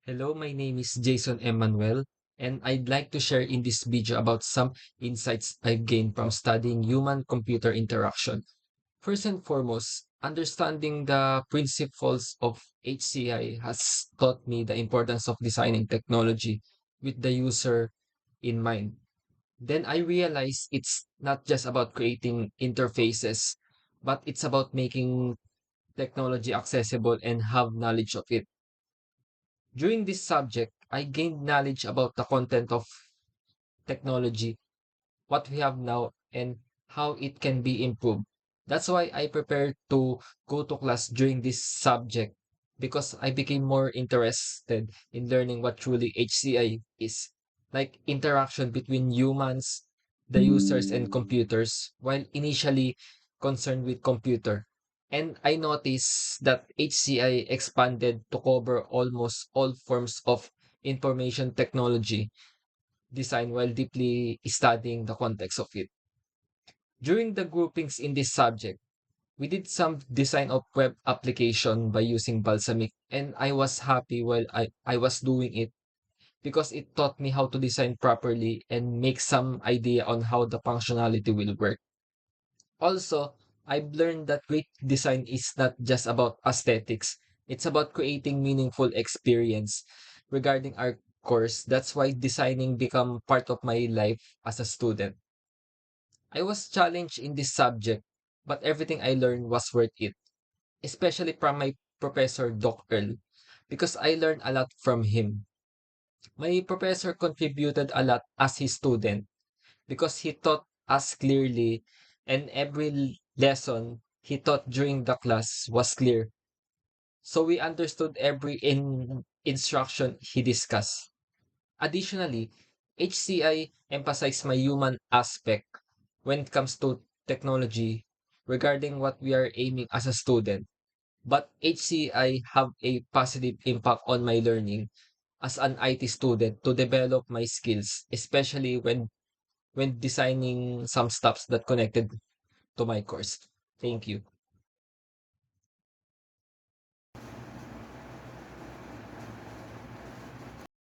Hello, my name is Jason Emmanuel, and I'd like to share in this video about some insights I've gained from studying human-computer interaction. First and foremost, understanding the principles of HCI has taught me the importance of designing technology with the user in mind. Then I realized it's not just about creating interfaces, but it's about making technology accessible and have knowledge of it. During this subject, I gained knowledge about the content of technology, what we have now, and how it can be improved. That's why I prepared to go to class during this subject because I became more interested in learning what truly HCI is, like interaction between humans, the users, and computers, while initially concerned with computer. And I noticed that HCI expanded to cover almost all forms of information technology design while deeply studying the context of it. During the groupings in this subject, we did some design of web application by using Balsamic, and I was happy while I was doing it because it taught me how to design properly and make some idea on how the functionality will work. Also, I've learned that great design is not just about aesthetics. It's about creating meaningful experience regarding our course. That's why designing become part of my life as a student. I was challenged in this subject, but everything I learned was worth it, especially from my professor Doc Earl, because I learned a lot from him. My professor contributed a lot as his student because he taught us clearly, and every lesson he taught during the class was clear. So we understood every instruction he discussed. Additionally, HCI emphasized my human aspect when it comes to technology regarding what we are aiming as a student. But HCI have a positive impact on my learning as an IT student to develop my skills, especially when designing some stuffs that connected to my course. Thank you.